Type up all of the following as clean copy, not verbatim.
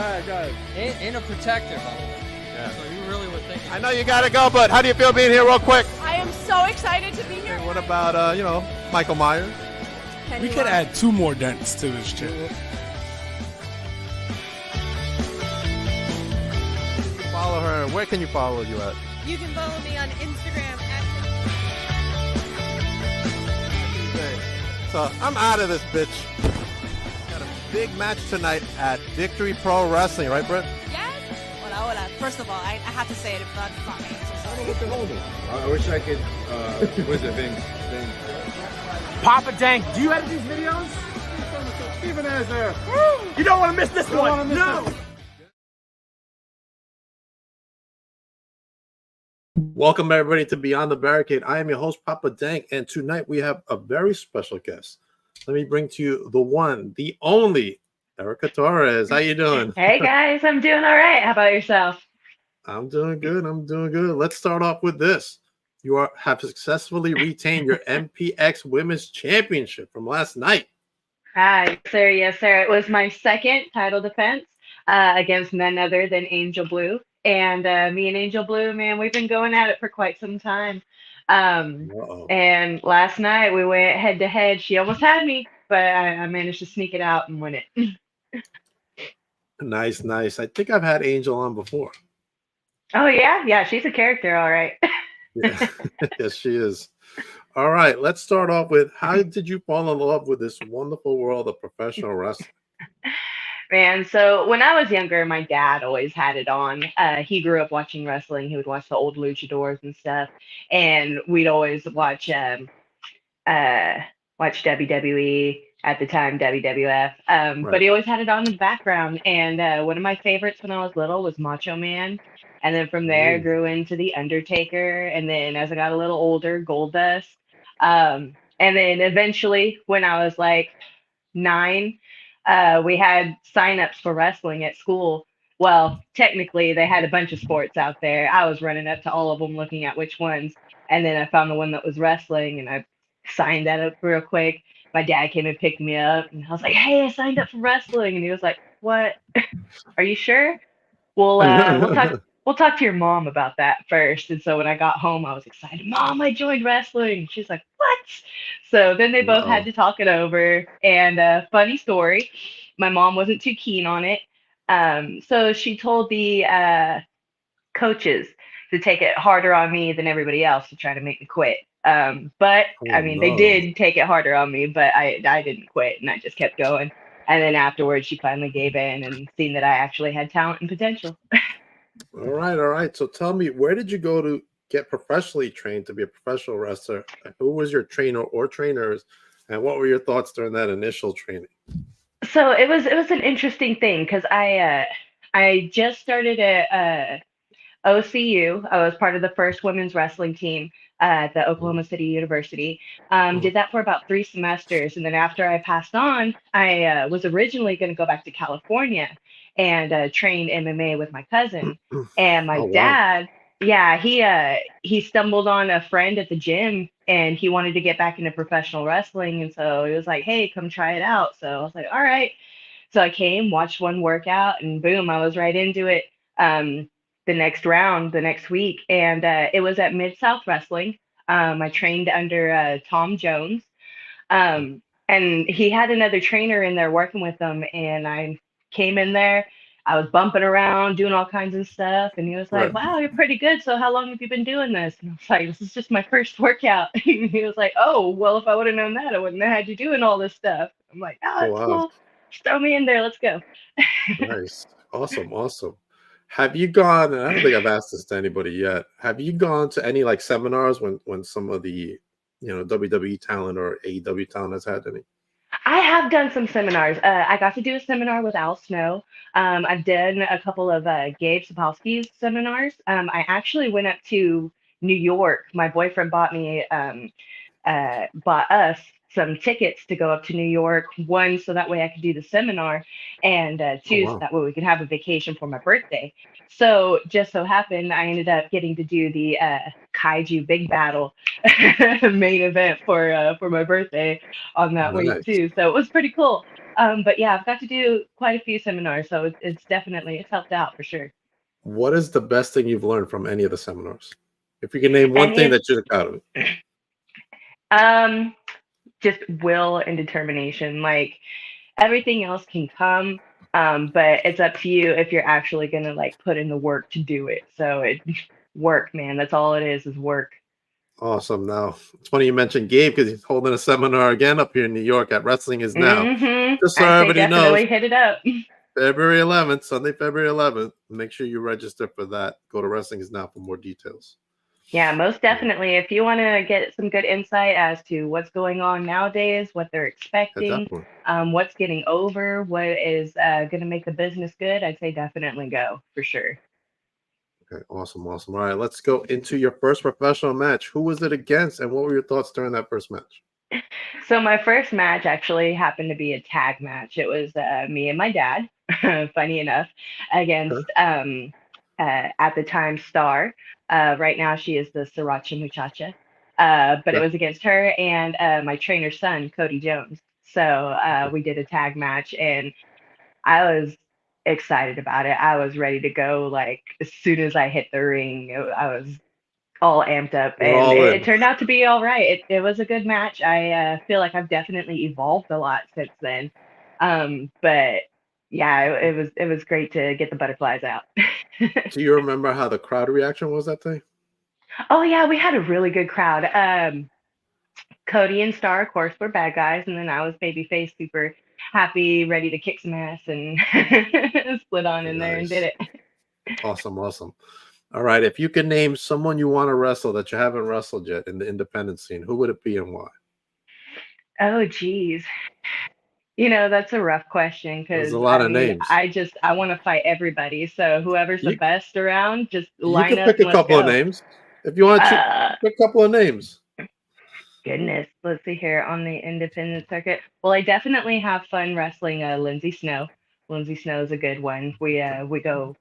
ahead. And a protector, by the way. Yeah. So you really were thinking. I know you got to go, but how do you feel being here real quick? I am so excited to be here. What about, Michael Myers? We could add 2 more dents to this chip. Follow her. Where can you follow you at? You can follow me on Instagram at So I'm out of this bitch. Got a big match tonight at Victory Pro Wrestling, right, Britt? Yes. Hola, hola. First of all, I have to say it. If not, it's not me. I'm so sorry. Look at Holden. I wish I could. What is it, Ving? Papa Dank, do you edit these videos? Steven is there. You don't want to miss this one. No. Welcome everybody to Beyond the Barricade. I am your host, Papa Dank, and tonight we have a very special guest. Let me bring to you the one, the only, Erica Torres. How you doing? Hey guys, I'm doing all right. How about yourself? I'm doing good. Let's start off with this. You have successfully retained your MPX Women's Championship from last night. Hi, sir. Yes, sir. It was my second title defense against none other than Angel Blue. And me and Angel Blue, man, we've been going at it for quite some time. And last night we went head to head. She almost had me, but I managed to sneak it out and win it. Nice. I think I've had Angel on before. Oh, yeah? Yeah, she's a character, all right. Yeah. Yes, she is. All right, let's start off with how did you fall in love with this wonderful world of professional wrestling? Man, so when I was younger, my dad always had it on. He grew up watching wrestling. He would watch the old luchadors and stuff, and we'd always watch WWE at the time, WWF. But he always had it on in the background. And one of my favorites when I was little was Macho Man. And then from there, grew into The Undertaker. And then as I got a little older, Goldust. And then eventually, when I was like 9, we had signups for wrestling at school. Well, technically, they had a bunch of sports out there. I was running up to all of them, looking at which ones. And then I found the one that was wrestling, and I signed that up real quick. My dad came and picked me up, and I was like, "Hey, I signed up for wrestling." And he was like, "What? Are you sure? Well, we'll talk to your mom about that first." And so when I got home, I was excited. "Mom, I joined wrestling." She's like, "What?" So then they both had to talk it over. And funny story, my mom wasn't too keen on it. So she told the coaches to take it harder on me than everybody else to try to make me quit. But they did take it harder on me, but I didn't quit, and I just kept going. And then afterwards, she finally gave in and seen that I actually had talent and potential. All right. So tell me, where did you go to get professionally trained to be a professional wrestler? Who was your trainer or trainers, and what were your thoughts during that initial training? So it was an interesting thing because I just started at OCU. I was part of the first women's wrestling team at the Oklahoma City University. Did that for about 3 semesters, and then after I passed on, I was originally going to go back to California and train MMA with my cousin. And my dad, he stumbled on a friend at the gym, and he wanted to get back into professional wrestling, and so he was like, "Hey, come try it out." So I was like, "All right." So I came, watched one workout, and boom, I was right into it. The next round, the next week, and it was at Mid-South Wrestling. I trained under Tom Jones, and he had another trainer in there working with him, and I came in there. I was bumping around, doing all kinds of stuff, and he was like, "Wow, you're pretty good. So how long have you been doing this?" And I was like, "This is just my first workout." And he was like, "Oh, well, if I would have known that, I wouldn't have had you doing all this stuff." I'm like, "Oh, that's cool. Just throw me in there. Let's go." Nice. Awesome. Have you gone, and I don't think I've asked this to anybody yet, have you gone to any like seminars when some of the WWE talent or AEW talent has had any? I have done some seminars. I got to do a seminar with Al Snow. I've done a couple of Gabe Sapolsky's seminars. I actually went up to New York. My boyfriend bought us some tickets to go up to New York. One, so that way I could do the seminar, and Oh two, so wow. that way we could have a vacation for my birthday. So just so happened, I ended up getting to do the Kaiju Big Battle main event for my birthday on that week Nice. too. So it was pretty cool. But yeah, I've got to do quite a few seminars, so it's definitely it's helped out for sure. What is the best thing you've learned from any of the seminars? If you can name one Any thing of that you took out of it. um just will and determination. Like everything else can come, but it's up to you if you're actually gonna like put in the work to do it. So it work, man. That's all it is work. Awesome. Now, it's funny you mentioned Gabe because he's holding a seminar again up here in New York at Wrestling Is Now. Just so I say everybody knows, definitely hit it up. February 11th, Sunday, February 11th. Make sure you register for that. Go to Wrestling Is Now for more details. Yeah, most definitely. If you want to get some good insight as to what's going on nowadays, what they're Yeah, expecting, definitely. what's getting over, what is going to make the business good, I'd say definitely go for sure. Okay, awesome, awesome. All right, let's go into your first professional match. Who was it against, and what were your thoughts during that first match? So my first match actually happened to be a tag match. It was me and my dad, funny enough, Okay. against at the time Star. Right now she is the Sriracha Muchacha. But it Okay. was against her and my trainer's son, Cody Jones. So we did a tag match, and I was excited about it. I was ready to go. Like as soon as I hit the ring, I was all amped up, We're and all it in. turned out to be all right. It was a good match. I feel like I've definitely evolved a lot since then. But yeah, it was great to get the butterflies out. Do you remember how the crowd reaction was that day? Oh yeah, we had a really good crowd. Cody and Star, of course, were bad guys, and then I was babyface, super happy, ready to kick some ass, and split on in there and did Nice. it. Awesome, awesome. All right, if you could name someone you want to wrestle that you haven't wrestled yet in the independent scene, who would it be and why? Oh geez. That's a rough question There's a because lot I of mean, names. I want to fight everybody. So whoever's the You best around, just you line could up pick and a let's couple of go. names. If you want to Uh, pick a couple of names. Goodness, let's see here on the independent circuit. Well, I definitely have fun wrestling Lindsay Snow. Lindsay Snow is a good one. We go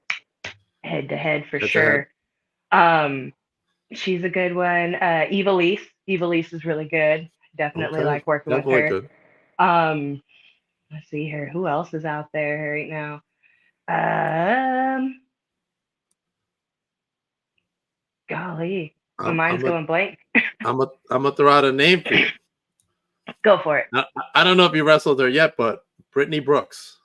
head to head for Head to head. sure. She's a good one. Eva Lise. Eva Lise is really good. Definitely Okay. like working with Definitely her. good. Um, let's see here. Who else is out there right now? Um, Golly, my I'm mind's I'm a going blank. I'm gonna throw out a name for you. Go for it. I don't know if you wrestled her yet, but Brittany Brooks.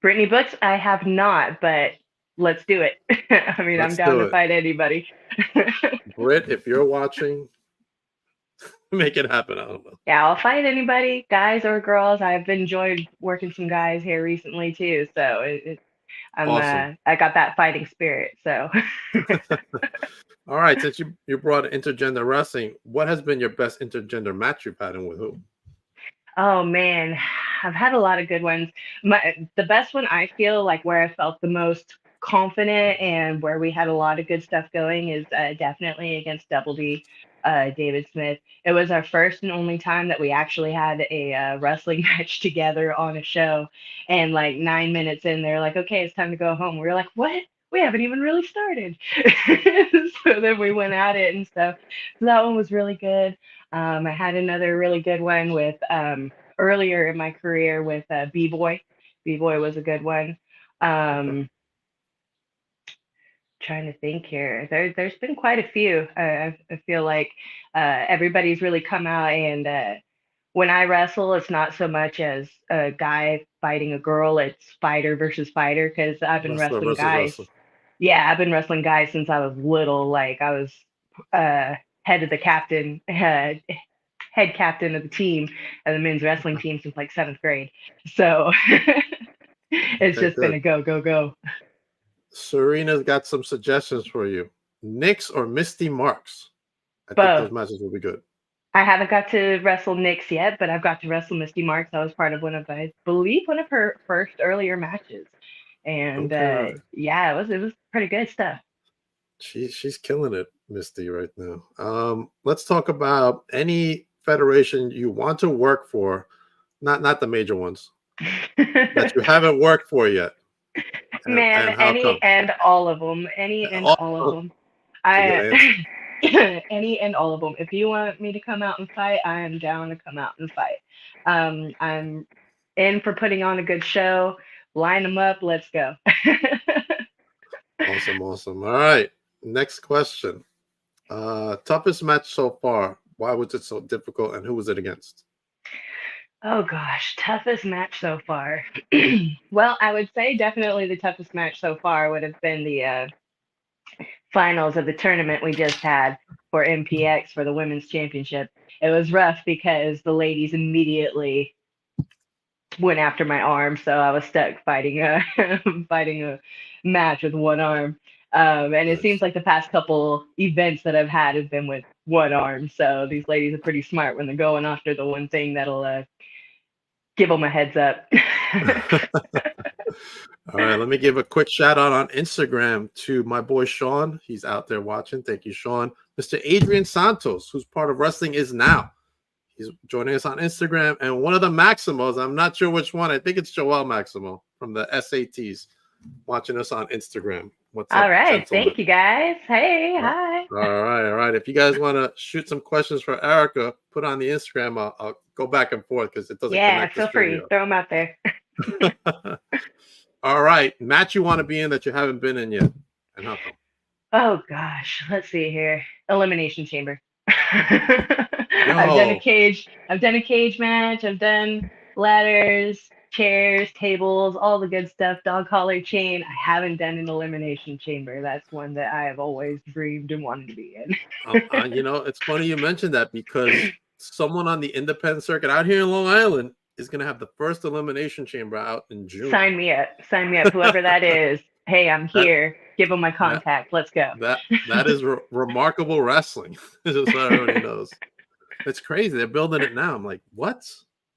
Brittany Books, I have not, but let's do it. I mean, I'm Let's down do to it. fight anybody. Britt, if you're watching, make it happen. I don't know. Yeah, I'll fight anybody, guys or girls. I've enjoyed working some guys here recently too, so Awesome. I got that fighting spirit. So, All right, since you brought intergender wrestling, what has been your best intergender match you've had and with who? oh man, I've had a lot of good ones. The best one I feel like where I felt the most confident and where we had a lot of good stuff going is definitely against Double D, David Smith. It was our first and only time that we actually had a wrestling match together on a show. And like 9 minutes in, they're like, "Okay, it's time to go home." We were like, "What? We haven't even really started." So then we went at it and stuff. So that one was really good. I had another really good one with earlier in my career with B Boy. B Boy was a good one. Okay. Um, Trying to think here. There's been quite a few. I feel like everybody's really come out, and when I wrestle, it's not so much as a guy fighting a girl, it's fighter versus fighter because I've been Wrestler wrestling versus guys. wrestler. Yeah, I've been wrestling guys since I was little. Like I was uh, head of the captain, head captain of the team of the men's wrestling team since like seventh grade. So it's Okay, just been good. a go, go, go. Serena's got some suggestions for you. Nyx or Misty Marks? I think those Both. matches will be good. I haven't got to wrestle Nyx yet, but I've got to wrestle Misty Marks. I was part of one of, I believe, one of her first earlier matches, and Okay. yeah, it was pretty good stuff. She's killing it, Misty, right now. Let's talk about any federation you want to work for, not the major ones, that you haven't worked for yet, Man, and how come? any and all of them. Any and Oh, all of oh, them. that's a good I answer. any and all of them. If you want me to come out and fight, I am down to come out and fight. I'm in for putting on a good show. Line them up. Let's go. Awesome. All right. Next question. Toughest match so far. Why was it so difficult, and who was it against? Oh gosh, toughest match so far. Well, I would say definitely the toughest match so far would have been the finals of the tournament we just had for MPX for the women's championship. It was rough because the ladies immediately went after my arm, so I was stuck fighting a fighting a match with one arm. And it seems Nice. like the past couple events that I've had have been with one arm. So these ladies are pretty smart when they're going after the one thing that'll give them a heads up. All right, let me give a quick shout out on Instagram to my boy Sean. He's out there watching. Thank you, Sean. Mr. Adrian Santos, who's part of Wrestling Is Now. He's joining us on Instagram. And one of the Maximos, I'm not sure which one. I think it's Joel Maximo from the SATs, watching us on Instagram. What's up, All right, gentlemen? thank you guys. Hey, hi. All right. If you guys want to shoot some questions for Erica, put on the Instagram. I'll go back and forth because it doesn't Yeah, connect feel this free. video. Throw them out there. All right. Match you want to be in that you haven't been in yet. And how come? Oh gosh, let's see here. Elimination Chamber. I've done a cage. I've done a cage match. I've done ladders, chairs, tables, all the good stuff. Dog collar chain. I haven't done an Elimination Chamber. That's one that I have always dreamed and wanted to be in. It's funny you mentioned that because someone on the independent circuit out here in Long Island is going to have the first Elimination Chamber out in June. Sign me up. Sign me up. Whoever that is. Hey, I'm here. Give them my contact. Let's go. That is remarkable wrestling. Just so everybody knows. It's crazy. They're building it now. I'm like, what?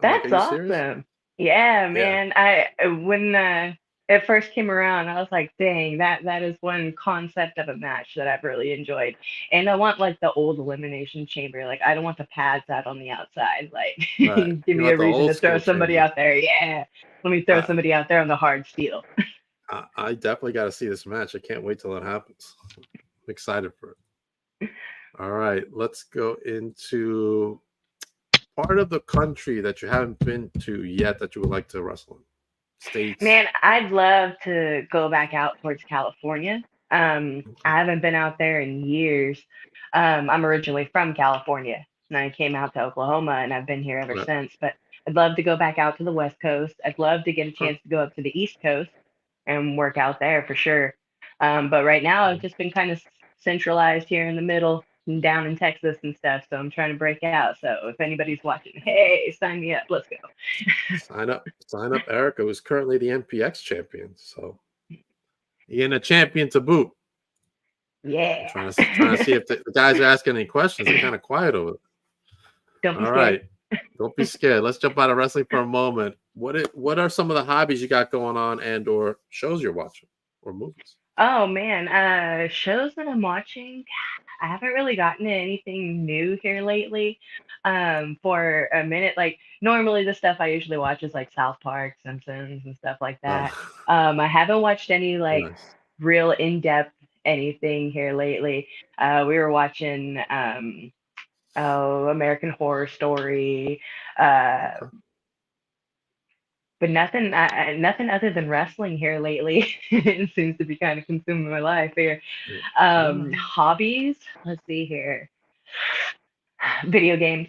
That's awesome. Yeah, man. When it first came around, I was like, dang, that is one concept of a match that I've really enjoyed. And I want like the old Elimination Chamber. Like I don't want the pads out on the outside. Like give me a reason to throw somebody out there. Yeah. Let me throw somebody out there on the hard steel. I definitely got to see this match. I can't wait till it happens. I'm excited for it. All right, let's go into part of the country that you haven't been to yet that you would like to wrestle in. States. Man, I'd love to go back out towards California. I haven't been out there in years. I'm originally from California, and I came out to Oklahoma, and I've been here ever since. But I'd love to go back out to the West Coast. I'd love to get a chance to go up to the East Coast and work out there for sure. But right now, I've just been kind of centralized here in the middle and down in Texas and stuff. So I'm trying to break out. So if anybody's watching, hey, sign me up. Let's go. Sign up, Erica, who's currently the MPX champion. So you're a champion to boot. Yeah. I'm trying to see if the guys are asking any questions. They're kind of quiet over there. Don't be All scared. right. Don't be scared. Let's jump out of wrestling for a moment. What are some of the hobbies you got going on and or shows you're watching or movies? Oh man, shows that I'm watching. I haven't really gotten to anything new here lately. For a minute, like normally the stuff I usually watch is like South Park, Simpsons, and stuff like that. I haven't watched any like real in-depth anything here lately. We were watching American Horror Story, but nothing other than wrestling here lately. It seems to be kind of consuming my life here. Hobbies, let's see here. Video games.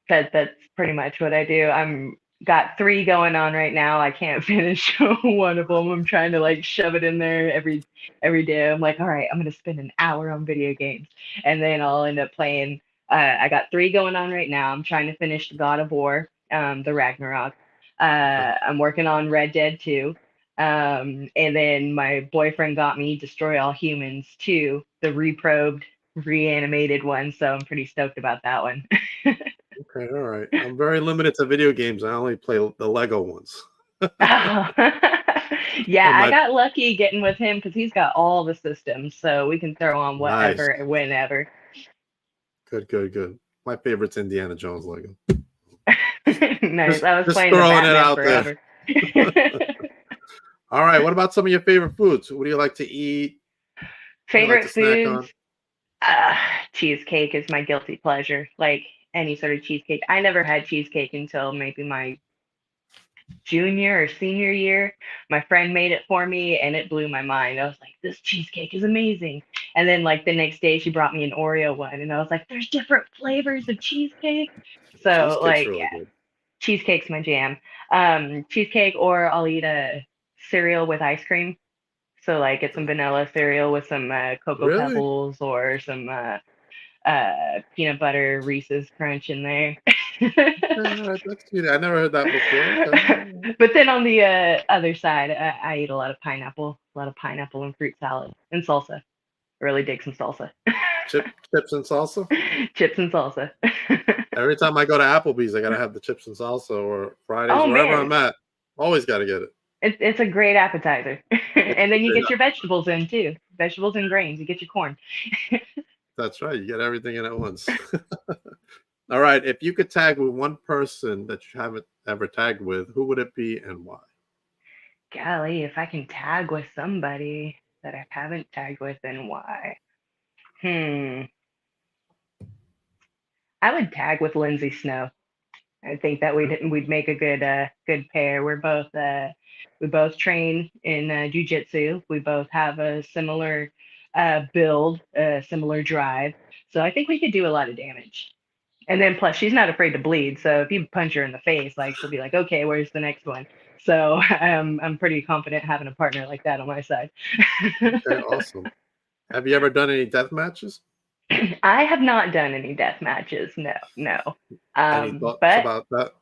That's pretty much what I do. I'm got 3 going on right now. I can't finish one of them. I'm trying to like shove it in there every day. I'm like, all right, I'm gonna spend an hour on video games, and then I'll end up playing. I got 3 going on right now. I'm trying to finish God of War, the Ragnarok. I'm working on Red Dead 2. And then my boyfriend got me Destroy All Humans 2, the reprobed, reanimated one. So I'm pretty stoked about that one. Okay, all right. I'm very limited to video games. I only play the Lego ones. Yeah, I got lucky getting with him because he's got all the systems, so we can throw on whatever and whenever. Good. My favorite's Indiana Jones Lego. Nice. I was Just playing the throwing it Batman out there. forever. All right. What about some of your favorite foods? What do you like to eat? What do you like to Favorite snack foods? on? Uh, Cheesecake is my guilty pleasure. Like any sort of cheesecake. I never had cheesecake until maybe my junior or senior year. My friend made it for me and it blew my mind. I was like, this cheesecake is amazing. And then like the next day she brought me an Oreo one and I was like, there's different flavors of cheesecake. So Cheesecake's like really yeah, good. cheesecake's my jam. Cheesecake or I'll eat a cereal with ice cream. So like get some vanilla cereal with some cocoa Really? pebbles or some peanut butter Reese's crunch in there. Okay, all right, that's sweet. I never heard that before. Okay. But then on the other side, I eat a lot of pineapple and fruit salad and salsa. Really dig some salsa. Chips and salsa. Chips and salsa. Every time I go to Applebee's, I gotta have the chips and salsa, or Fridays, Oh wherever man, I'm at. Always gotta get it. it's a great appetizer. And then you Yeah, get your vegetables in too. Vegetables and grains. You get your corn. that's right. You get everything in at once. All right. If you could tag with one person that you haven't ever tagged with, who would it be and why? Golly, if I can tag with somebody that I haven't tagged with, then why? Hmm. I would tag with Lindsay Snow. I think that we'd make a good pair. We both train in jujitsu. We both have a similar build, a similar drive. So I think we could do a lot of damage. And then plus she's not afraid to bleed. So if you punch her in the face, like she'll be like, okay, where's the next one? So I'm pretty confident having a partner like that on my side. Okay, awesome. Have you ever done any death matches? I have not done any death matches. No, no. Any thoughts But about that?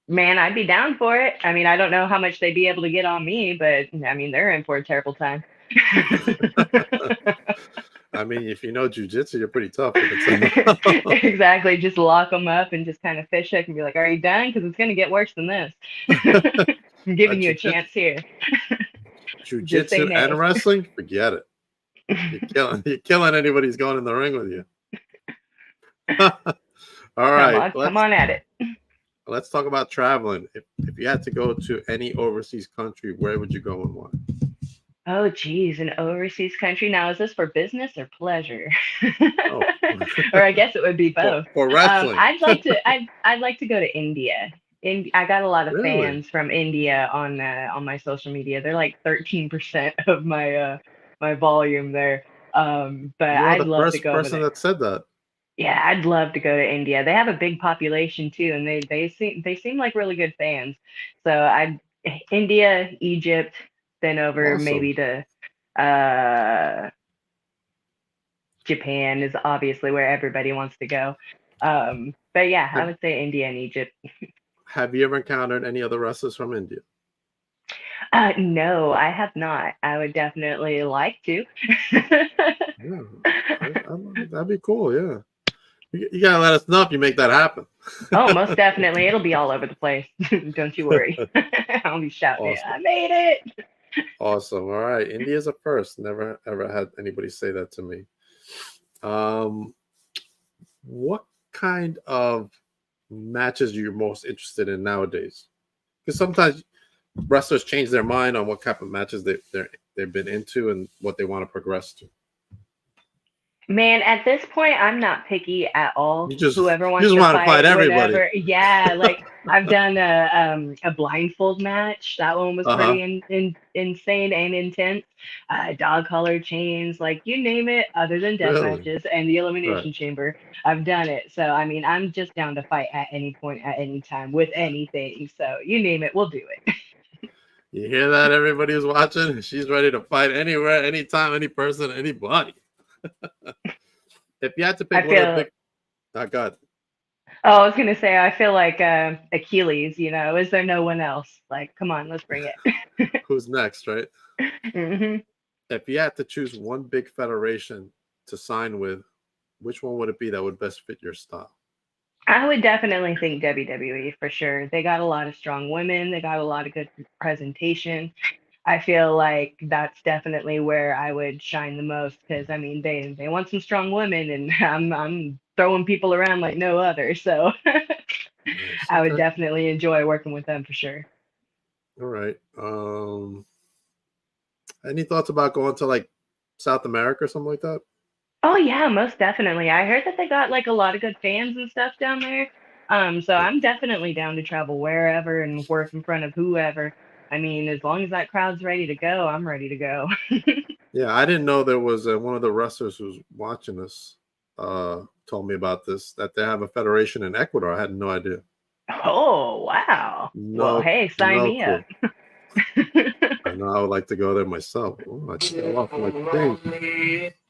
man, I'd be down for it. I mean, I don't know how much they'd be able to get on me, but I mean, they're in for a terrible time. I mean, if you know jujitsu, you're pretty tough. If it's Exactly. Just lock them up and just kind of fish hook and be like, are you done? Because it's going to get worse than this. I'm giving you a chance here. Just say jujitsu nay. and wrestling, forget it. You're killing anybody who's going in the ring with you. All right, Come on at it. let's talk about traveling. If you had to go to any overseas country, where would you go and why? Oh, geez, an overseas country. Now, is this for business or pleasure? Oh, Or I guess it would be both. for wrestling. I'd like to go to India. I got a lot of Really? fans from India on my social media. They're like 13% of my volume there. But You are I'd the love to first go over person there. that said that. Yeah, I'd love to go to India. They have a big population too, and they seem like really good fans. So I India, Egypt, then over Awesome. maybe to uh Japan is obviously where everybody wants to go. But yeah, I Have, would say India and Egypt. have you ever encountered any other wrestlers from India? No, I have not. I would definitely like to. Yeah, that'd be cool. Yeah, you gotta let us know if you make that happen. Oh, most definitely. It'll be all over the place. Don't you worry. I'll be shouting it. Awesome. I made it. Awesome. All right. India's a first. Never ever had anybody say that to me. What kind of matches are you most interested in nowadays? Because sometimes wrestlers change their mind on what type of matches they've been into and what they want to progress to. Man, at this point, I'm not picky at all. You just Whoever you wants just to want to fight fight, everybody. whatever. Yeah, like I've done a blindfold match. That one was Uh-huh. pretty insane and intense. Dog collar chains, like you name it, other than death Really? matches and the Right. elimination chamber. I've done it. So I mean, I'm just down to fight at any point, at any time, with anything. So you name it, we'll do it. You hear that, everybody who's watching? She's ready to fight anywhere, anytime, any person, anybody. If you had to pick I one of the feel. big, God, Oh, I was gonna say, I feel like Achilles. You know, is there no one else? Like, come on, let's bring it. who's next, right? Hmm. If you had to choose one big federation to sign with, which one would it be that would best fit your style? I would definitely think WWE for sure. They got a lot of strong women. They got a lot of good presentation. I feel like that's definitely where I would shine the most because I mean they want some strong women and I'm throwing people around like no other. So Nice. I would Okay. definitely enjoy working with them for sure. All right. Any thoughts about going to like South America or something like that? Oh yeah, most definitely. I heard that they got like a lot of good fans and stuff down there. So Yeah. I'm definitely down to travel wherever and work in front of whoever. I mean, as long as that crowd's ready to go, I'm ready to go. Yeah, I didn't know there was one of the wrestlers who's watching this told me about this that they have a federation in Ecuador. I had no idea. Oh, wow. Well, No, hey, sign no me up. clue. I know I would like to go there myself. Oh, I fell off my thing.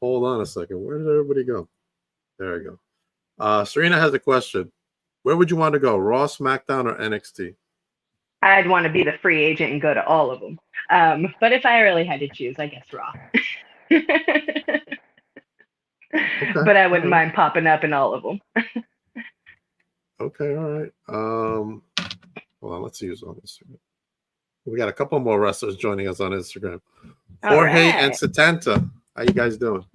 Hold on a second. Where did everybody go? There we go. Serena has a question. Where would you want to go, Raw, SmackDown, or NXT? I'd want to be the free agent and go to all of them. But if I really had to choose, I guess Raw. Okay. But I All wouldn't right. mind popping up in all of them. Okay. All right. Hold on. Let's see who's on Instagram. We got a couple more wrestlers joining us on Instagram. All Jorge and right. Satanta. How you guys doing?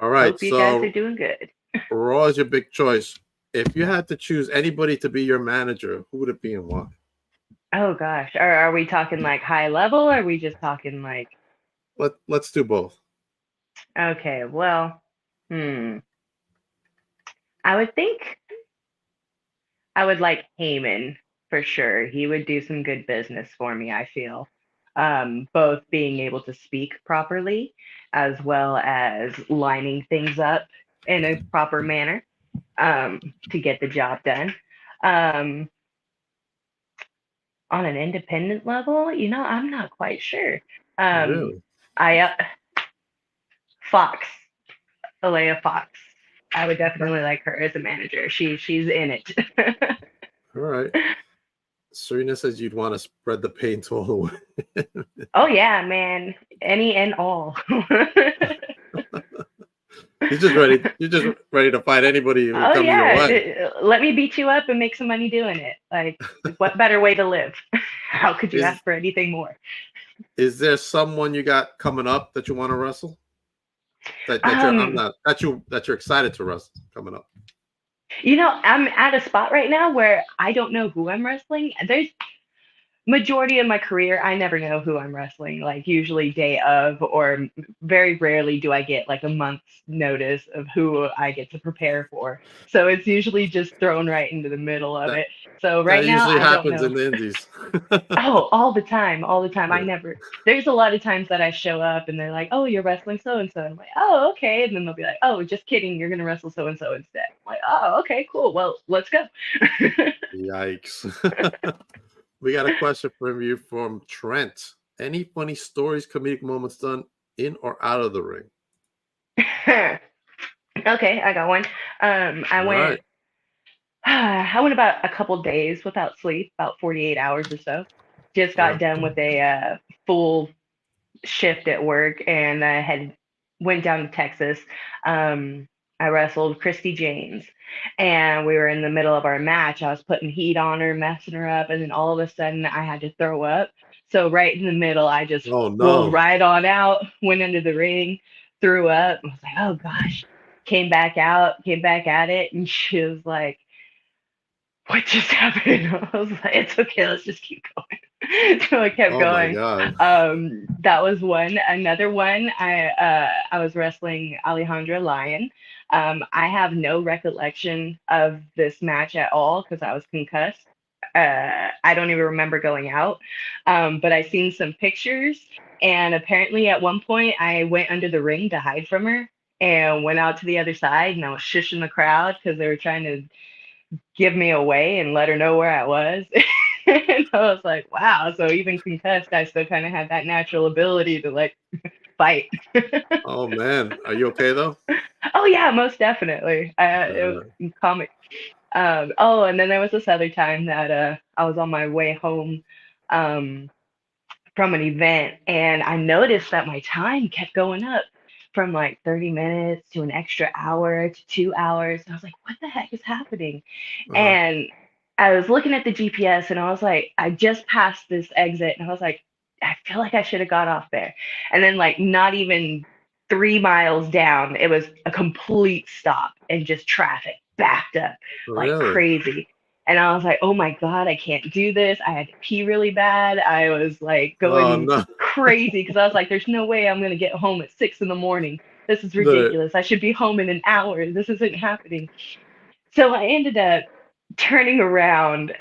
All right. Hope you guys are So doing good. Raw is your big choice. If you had to choose anybody to be your manager, who would it be and why? Oh gosh. Are we talking like high level or are we just talking like Let's do both. okay, well, I would think I would like Heyman for sure. He would do some good business for me, I feel. Both being able to speak properly as well as lining things up in a proper manner to get the job done. Um, on an independent level, I'm not quite sure. Um, Really? I Fox, Alea Fox. I would Okay. definitely like her as a manager. She's in it. All right. Serena says you'd want to spread the pain to all the way. Oh yeah, man. Any and all. You're just ready to fight anybody who Oh comes your way. yeah. Let me beat you up and make some money doing it. Like, what better way to live? How could you Is ask for anything more? is there someone you got coming up that you want to wrestle? Um, That you're excited to wrestle coming up. I'm at a spot right now where I don't know who I'm wrestling. There's majority of my career, I never know who I'm wrestling, like usually day of, or very rarely do I get like a month's notice of who I get to prepare for. So it's usually just thrown right into the middle of That it. So that right now, usually I don't happens know. in the indies. Oh, all the time, all the time. I Yeah. never, there's a lot of times that I show up and they're like, oh, you're wrestling so and so. I'm like, oh, okay. And then they'll be like, oh, just kidding. You're going to wrestle so and so instead. I'm like, oh, okay, cool. Well, let's go. Yikes. We got a question from you from Trent. Any funny stories, comedic moments done in or out of the ring? Okay, I got one. I All went right. I went about a couple days without sleep, about 48 hours or so. Just got Uh, done with a full shift at work and I had went down to Texas. Um, I wrestled Christy James and we were in the middle of our match. I was putting heat on her, messing her up, and then all of a sudden I had to throw up. So right in the middle, I just oh rolled no. right on out, went into the ring, threw up. I was like, oh gosh. Came back out, came back at it, and she was like, what just happened? I was like, it's okay, let's just keep going. So I kept Oh my going. god. That was one. Another one, I was wrestling Alejandra Lyon. I have no recollection of this match at all because I was concussed. I don't even remember going out. But I seen some pictures, and apparently at one point I went under the ring to hide from her and went out to the other side, and I was shushing the crowd because they were trying to give me away and let her know where I was. And I was like, wow. So even concussed, I still kind of had that natural ability to like fight. Oh man. Are you okay though? Oh yeah, most definitely. It Uh, was comic. Oh, and then there was this other time that I was on my way home um, from an event, and I noticed that my time kept going up from like 30 minutes to an extra hour to 2 hours. And I was like, what the heck is happening? uh, And I was looking at the GPS and I was like, I just passed this exit and I was like, I feel like I should have got off there. And then like not even 3 miles down, it was a complete stop and just traffic backed up like Really? crazy. And I was like, oh my God, I can't do this. I had to pee really bad. I was like Oh going no. crazy because I was like, there's no way I'm going to get home at 6 in the morning. This is The, ridiculous. I should be home in an hour. This isn't happening. So I ended up turning around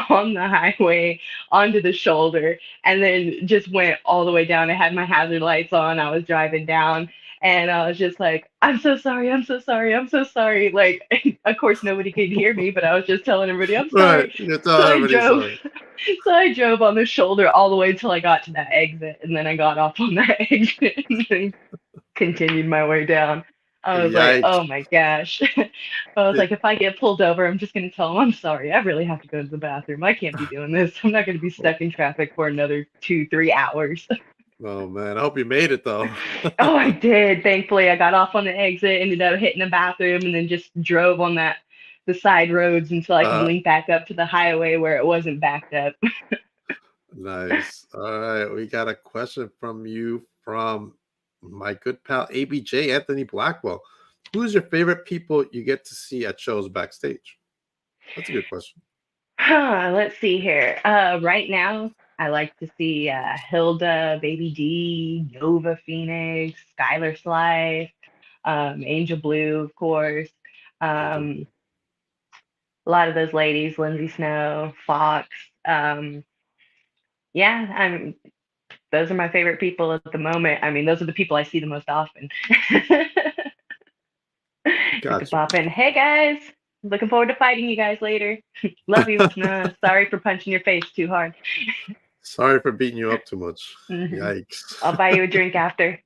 on the highway onto the shoulder and then just went all the way down. I had my hazard lights on. I was driving down and I was just like, I'm so sorry. I'm so sorry. I'm so sorry. Like, of course, nobody could hear me, but I was just telling everybody, I'm right. sorry. You So tell I everybody drove. sorry. So I drove on the shoulder all the way till I got to that exit, and then I got off on that exit and then continued my way down. I was like, Yikes. oh my gosh. I was Did- like, if I get pulled over, I'm just going to tell them I'm sorry. I really have to go to the bathroom. I can't be doing this. I'm not going to be stuck in traffic for another 2, 3 hours. Oh man, I hope you made it though. Oh, I did. Thankfully, I got off on the exit, ended up hitting the bathroom, and then just drove on the side roads until I could Uh, link back up to the highway where it wasn't backed up. nice. All right, we got a question from you from my good pal ABJ Anthony Blackwell. Who's your favorite people you get to see at shows backstage? That's a good question. Let's see here. Right now, I like to see Hilda, Baby D, Nova Phoenix, Skylar Slice, Angel Blue, of course. Angel. Um, a lot of those ladies, Lindsay Snow, Fox. Um, yeah, those are my favorite people at the moment. I mean, those are the people I see the most often. Get to Gotcha. pop in. Hey guys, looking forward to fighting you guys later. Love you. Sorry for punching your face too hard. Sorry for beating you up too much. Mhm. Yikes. I'll buy you a drink after.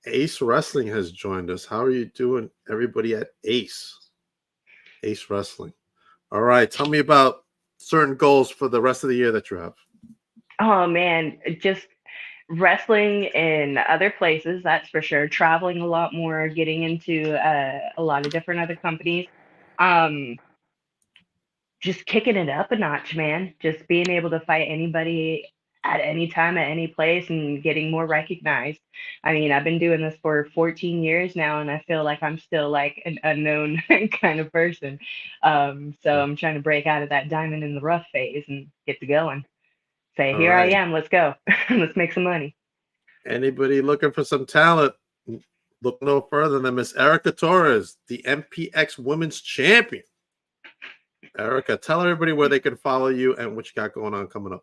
Ace Wrestling has joined us. How are you doing, everybody at Ace? Ace Wrestling. All right. Tell me about certain goals for the rest of the year that you have. Oh man, just wrestling in other places, that's for sure. Traveling a lot more, getting into a lot of different other companies. Um, just kicking it up a notch, man. Just being able to fight anybody at any time, at any place, and getting more recognized. I mean, I've been doing this for 14 years now, and I feel like I'm still like an unknown kind of person. So I'm trying to break out of that diamond in the rough phase and get to going. Say, All here I right. am. Let's go. Let's make some money. Anybody looking for some talent, look no further than Miss Erica Torres, the MPX Women's Champion. Erica, tell everybody where they can follow you and what you got going on coming up.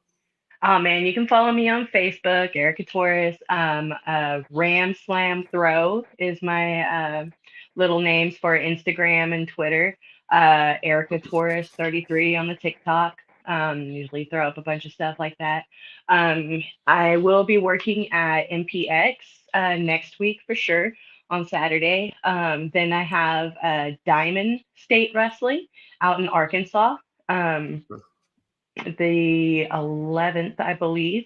Oh man, you can follow me on Facebook, Erica Torres. Ram Slam Throw is my little names for Instagram and Twitter. Erica Torres 33 on the TikTok. Usually throw up a bunch of stuff like that. I will be working at MPX next week for sure on Saturday. Then I have Diamond State Wrestling out in Arkansas. The 11th, I believe,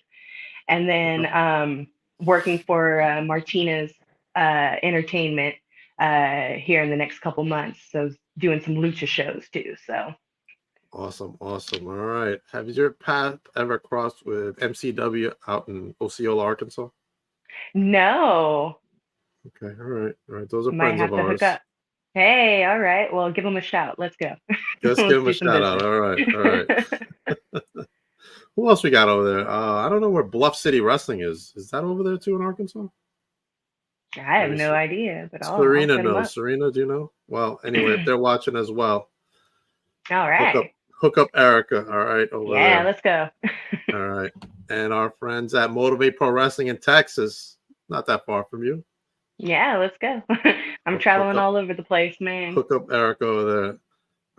and then working for Martinez Entertainment here in the next couple months. So doing some lucha shows too. So Awesome. All right. Have your path ever crossed with MCW out in Osceola, Arkansas? no, Okay. All right. Those are might friends have of to hook ours. up. Hey, all right. Well, give them a shout. Let's go. Just Let's give them a do some shout out. business. All right. Who else we got over there? I don't know where Bluff City Wrestling is. Is that over there too in Arkansas? I have Maybe no idea, but I'll Serena hit them knows. up. Serena, do you know? Well, anyway, if they're watching as well, All right. hook up Erica. All right, over Yeah, there. let's go. All right. And our friends at Motivate Pro Wrestling in Texas, not that far from you. Yeah, let's go. I'm Hook traveling up, all over the place, man. hook up Erica over there.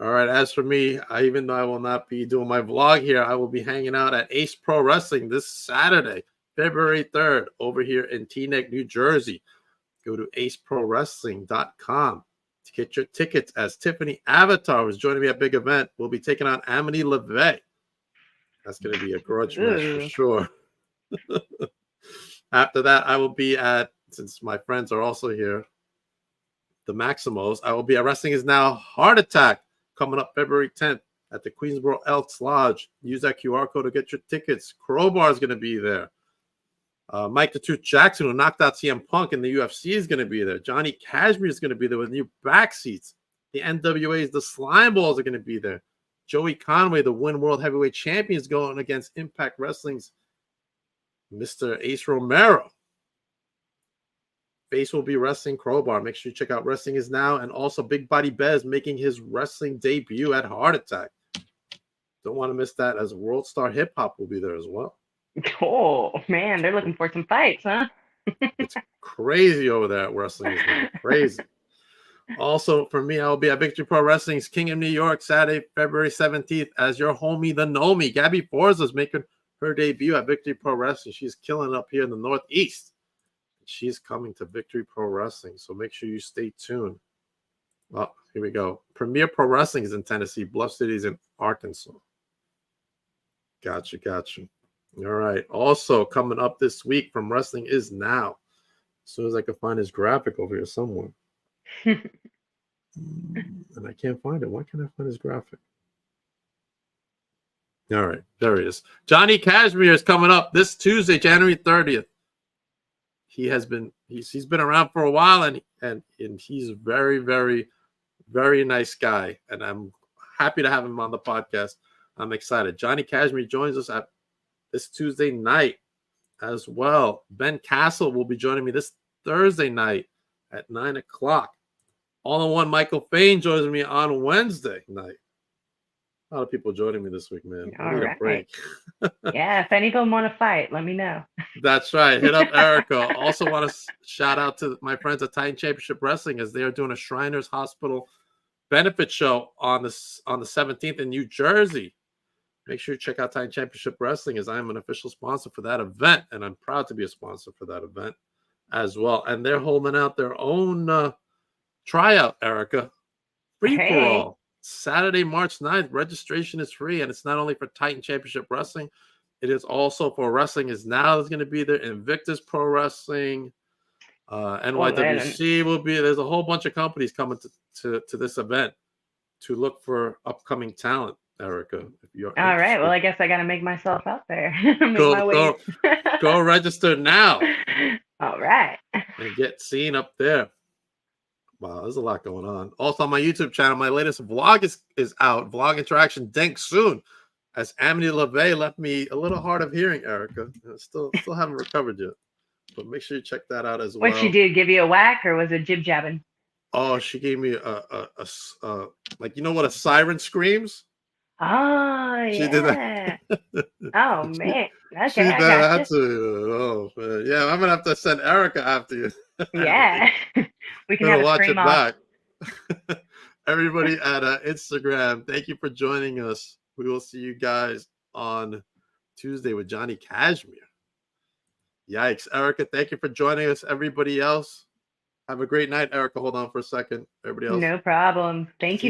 All right. As for me, even though I will not be doing my vlog here, I will be hanging out at Ace Pro Wrestling this Saturday, February 3rd, over here in Teaneck, New Jersey. Go to aceprowrestling.com to get your tickets, as Tiffany Avatar is joining me at big event. We'll be taking on Amity LeVay. That's going to be a grudge match for Ooh. sure. After that, I will be at, since my friends are also here, the Maximos, I will be at Wrestling Is Now Heart Attack coming up February 10th at the Queensboro Elks Lodge. Use that QR code to get your tickets. Crowbar is going to be there. Mike the Truth Jackson, who knocked out CM Punk in the UFC, is going to be there. Johnny Cashmere is going to be there with new back seats. The NWA's The Slime Balls are going to be there. Joey Conway, the Win World Heavyweight Champion, is going against Impact Wrestling's Mr. Ace Romero. Face will be Wrestling Crowbar. Make sure you check out Wrestling Is Now. And also Big Body Bez making his wrestling debut at Heart Attack. Don't want to miss that, as World Star Hip Hop will be there as well. Oh, man, they're looking for some fights, huh? It's crazy over there at Wrestling Is Now. Crazy. Also, for me, I will be at Victory Pro Wrestling's King of New York Saturday, February 17th, as your homie, the Nomi. Gabby Forza is making her debut at Victory Pro Wrestling. She's killing it up here in the Northeast. She's coming to Victory Pro Wrestling, so make sure you stay tuned. Well, here we go. Premier Pro Wrestling is in Tennessee. Bluff City is in Arkansas. Gotcha. All right. Also, coming up this week from Wrestling Is Now. As soon as I can find his graphic over here somewhere. And I can't find it. Why can't I find his graphic? All right, there he is. Johnny Cashmere is coming up this Tuesday, January 30th. He's been around for a while, and he's a very, very, very nice guy. And I'm happy to have him on the podcast. I'm excited. Johnny Cashmere joins us at this Tuesday night as well. Ben Castle will be joining me this Thursday night at 9 o'clock. All in One Michael Fain joins me on Wednesday night. A lot of people joining me this week, man. I need a break. Yeah, if any of them want to fight, let me know. That's right. Hit up Erica. Also want to shout out to my friends at Titan Championship Wrestling, as they are doing a Shriners Hospital benefit show on the 17th in New Jersey. Make sure you check out Titan Championship Wrestling, as I am an official sponsor for that event, and I'm proud to be a sponsor for that event as well. And they're holding out their own tryout, Erica. Free for all. Saturday, March 9th. Registration is free, and it's not only for Titan Championship Wrestling, it is also for Wrestling Is Now. That's going to be there. Invictus Pro Wrestling, NYWC will be. There's a whole bunch of companies coming to this event to look for upcoming talent, Erica. If you're all right. Well, I guess I got to make myself out there. Go register now. All right. And get seen up there. Wow, there's a lot going on. Also on my YouTube channel, my latest vlog is out. Vlog interaction, denk soon. As Amity LeVay left me a little hard of hearing, Erica. Still haven't recovered yet. But make sure you check that out as well. What she did? Give you a whack, or was it jib jabbing? Oh, she gave me a like, you know what a siren screams? Oh, yeah. She did that. Oh, man. Okay, She did that too. Oh, man. Yeah, I'm going to have to send Erica after you. Yeah. We can have a watch it stream off. back. Everybody at Instagram, thank you for joining us. We will see you guys on Tuesday with Johnny Cashmere. Yikes. Erica, thank you for joining us. Everybody else, have a great night. Erica, hold on for a second. Everybody else. No problem. Thank you.